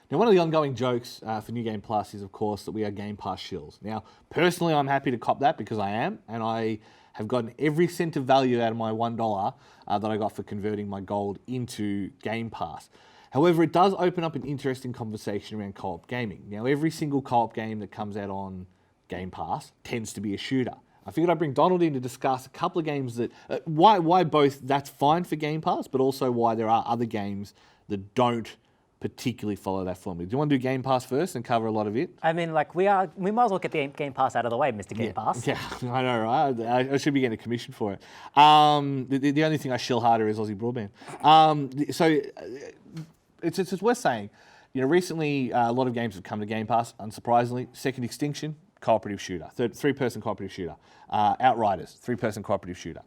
Now, one of the ongoing jokes for New Game Plus is, of course, that we are Game Pass shills. Now, personally, I'm happy to cop that because I am, and I have gotten every cent of value out of my $1 that I got for converting my gold into Game Pass. However, it does open up an interesting conversation around co-op gaming. Now, every single co-op game that comes out on Game Pass tends to be a shooter. I figured I'd bring Donald in to discuss a couple of games that, why both that's fine for Game Pass, but also why there are other games that don't particularly follow that formula. Do you want to do Game Pass first and cover a lot of it? I mean, like we might as well get the Game Pass out of the way, Mr. Game Pass. Yeah, I know, right? I should be getting a commission for it. The only thing I shill harder is Aussie Broadband. So it's worth saying, recently a lot of games have come to Game Pass, unsurprisingly. Second Extinction, cooperative shooter. Three-person cooperative shooter. Outriders, three-person cooperative shooter.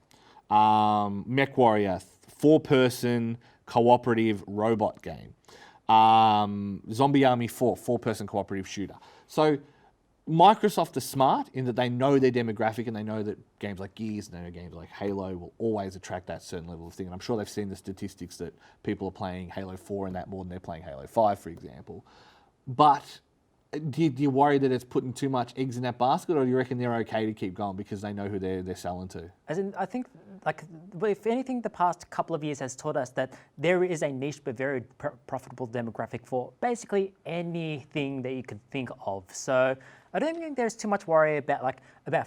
Mech Warrior, four-person cooperative robot game. Zombie Army 4, four-person cooperative shooter. So Microsoft are smart in that they know their demographic and they know that games like Gears and they know games like Halo will always attract that certain level of thing. And I'm sure they've seen the statistics that people are playing Halo 4 and that more than they're playing Halo 5, for example. But do you worry that it's putting too much eggs in that basket, or do you reckon they're okay to keep going because they know who they're selling to? As in, I think, like, if anything, the past couple of years has taught us that there is a niche but very profitable demographic for basically anything that you could think of. So I don't think there's too much worry about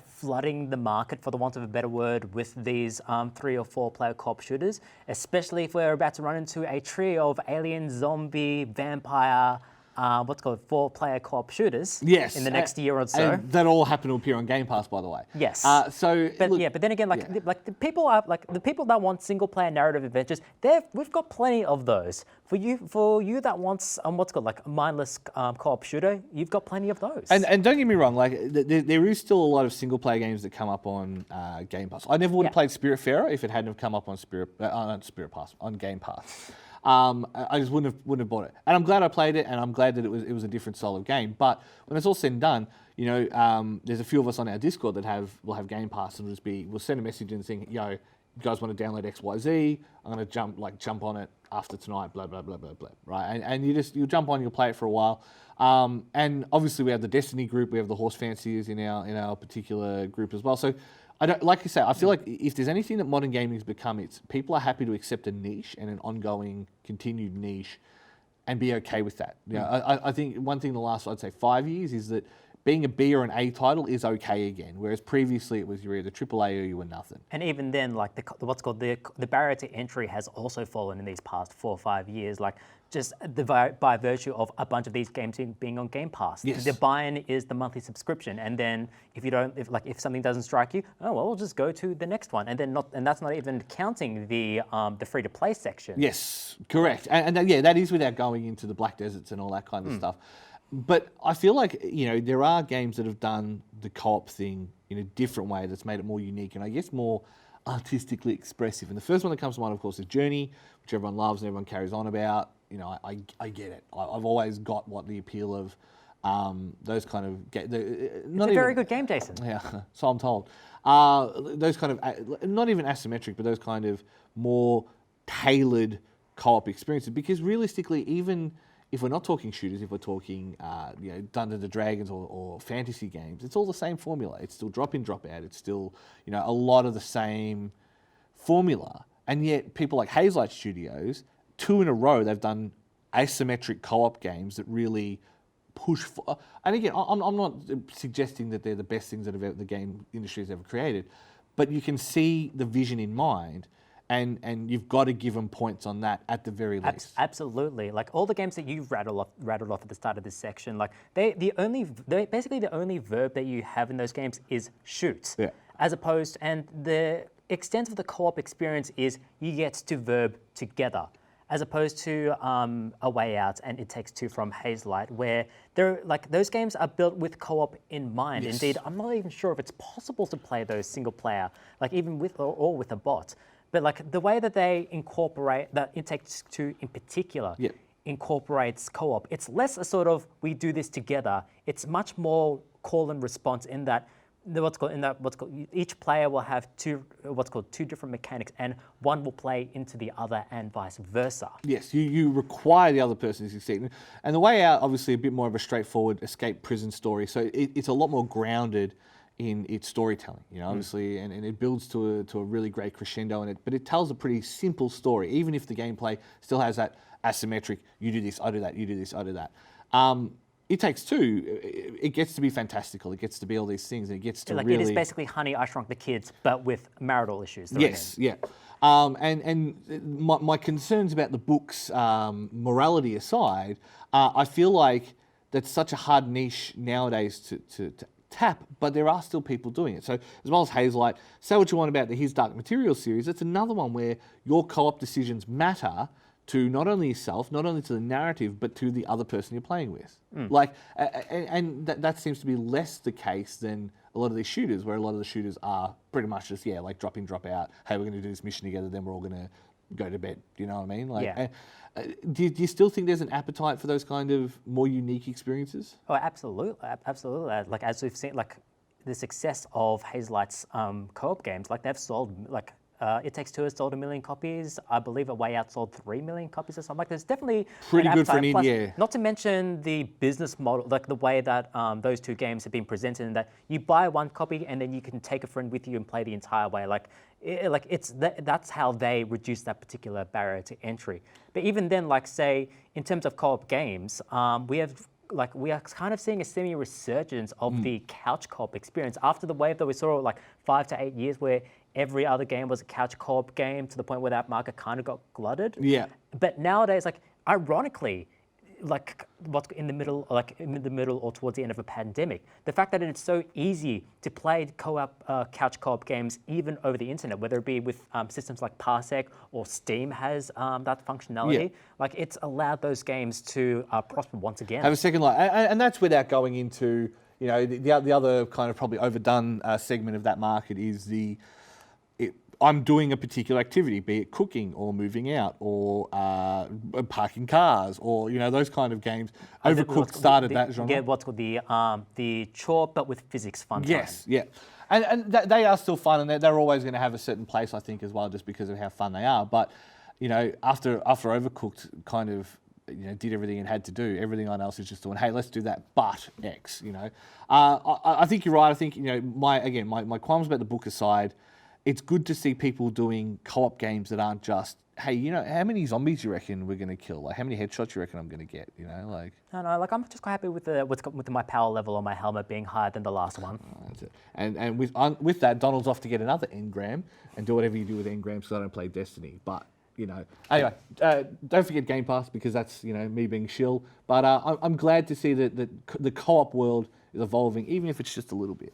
flooding the market, for the want of a better word, with these 3 or 4 player co-op shooters, especially if we're about to run into a trio of alien, zombie, vampire, 4-player co-op shooters. Yes, in the next year or so. And that all happen to appear on Game Pass, by the way. Yes. But then again, the people that want single-player narrative adventures, we've got plenty of those. For you that wants a mindless co-op shooter, you've got plenty of those. And don't get me wrong, there is still a lot of single-player games that come up on Game Pass. I never would have played Spiritfarer if it hadn't have come up on on Game Pass. I just wouldn't have bought it, and I'm glad I played it, and I'm glad that it was a different style of game. But when it's all said and done, there's a few of us on our Discord that will have Game Pass, and we'll send a message in saying, "Yo, you guys want to download XYZ? I'm going to jump on it after tonight." Blah blah blah blah blah. Right, and you'll jump on, you'll play it for a while, and obviously we have the Destiny group, we have the Horse Fanciers in our particular group as well. So. Like you say, I feel like if there's anything that modern gaming has become, it's people are happy to accept a niche and an ongoing, continued niche and be okay with that. I think one thing in the last, I'd say, 5 years is that being a B or an A title is okay again, whereas previously it was you were either AAA or you were nothing. And even then, like what's called the barrier to entry has also fallen in these past 4 or 5 years. Like just by virtue of a bunch of these games being on Game Pass. Yes. The buy-in is the monthly subscription, and then if something doesn't strike you, we'll just go to the next one, and that's not even counting the free-to-play section. Yes, correct, and that is without going into the Black Deserts and all that kind of stuff. But I feel like, there are games that have done the co-op thing in a different way that's made it more unique and I guess more artistically expressive. And the first one that comes to mind, of course, is Journey, which everyone loves and everyone carries on about. I get it. I've always got what the appeal of those kind of... It's a very good game, Jason. Yeah, so I'm told. Those kind of, not even asymmetric, but those kind of more tailored co-op experiences. Because realistically, even... if we're not talking shooters, if we're talking Dungeons and Dragons or fantasy games, it's all the same formula. It's still drop in, drop out. It's still a lot of the same formula. And yet people like Hazelight Studios, 2 in a row, they've done asymmetric co-op games that really push for... And again, I'm not suggesting that they're the best things that the game industry has ever created, but you can see the vision in mind. And you've got to give them points on that at the very least. Absolutely. Like all the games that you've rattled off at the start of this section, like basically the only verb that you have in those games is shoot. Yeah. As opposed, and the extent of the co-op experience is you get to verb together, as opposed to A Way Out and It Takes Two from Hazelight, where those games are built with co-op in mind. Yes. Indeed, I'm not even sure if it's possible to play those single player, like even with or with a bot. But like the way that they incorporate, that It Takes Two in particular, incorporates co-op, it's less a sort of, we do this together. It's much more call and response in that each player will have two different mechanics, and one will play into the other and vice versa. Yes, you require the other person to succeed. And the way out, obviously, a bit more of a straightforward escape prison story. So it's a lot more grounded in its storytelling, obviously, and it builds to a really great crescendo in it. But it tells a pretty simple story, even if the gameplay still has that asymmetric, you do this, I do that, you do this, I do that. It Takes Two, it gets to be fantastical. It gets to be all these things. And it gets to really... It is basically Honey, I Shrunk the Kids, but with marital issues. Yes, yeah. And my concerns about the book's morality aside, I feel like that's such a hard niche nowadays to tap, but there are still people doing it. So as well as Hazelight, say what you want about the His Dark Materials series, it's another one where your co-op decisions matter to not only yourself, not only to the narrative, but to the other person you're playing with. And that seems to be less the case than a lot of these shooters, where a lot of the shooters are pretty much just, like drop in, drop out. Hey, we're going to do this mission together, then we're all going to go to bed. Do you know what I mean? Do you still think there's an appetite for those kind of more unique experiences? Oh, absolutely, absolutely. Like as we've seen, like the success of Hazelight's co-op games, like they've sold It Takes Two has sold 1 million copies. I believe A Way Out sold 3 million copies or something. Like there's definitely pretty good for an indie. Not to mention the business model, like the way that those two games have been presented, in that you buy one copy and then you can take a friend with you and play the entire way. That's how they reduce that particular barrier to entry. But even then, like say in terms of co-op games, we are kind of seeing a semi-resurgence of the couch co-op experience after the wave that we saw 5 to 8 years where every other game was a couch co-op game, to the point where that market kind of got glutted. Yeah. But nowadays, ironically, what's in the middle or towards the end of a pandemic, the fact that it's so easy to play co-op couch co-op games even over the internet, whether it be with systems like Parsec or Steam has that functionality, it's allowed those games to prosper once again. Have a second life, and that's without going into the other kind of probably overdone segment of that market is I'm doing a particular activity, be it cooking or moving out or parking cars or those kind of games. Overcooked started that genre. Yeah, what's called the chore, but with physics fun. Yes, yeah, and they are still fun, and they're always going to have a certain place, I think, as well, just because of how fun they are. But after Overcooked kind of did everything it had to do, everything else is just doing, hey, let's do that, but X. I think you're right. I think my qualms about the book aside, it's good to see people doing co-op games that aren't just, hey, how many zombies you reckon we're going to kill? How many headshots you reckon I'm going to get? No, I'm just quite happy with my power level on my helmet being higher than the last one. That's it. And with that, Donald's off to get another engram and do whatever you do with engrams, because I don't play Destiny. But anyway, don't forget Game Pass, because that's me being shill. But I'm glad to see that the co-op world is evolving, even if it's just a little bit.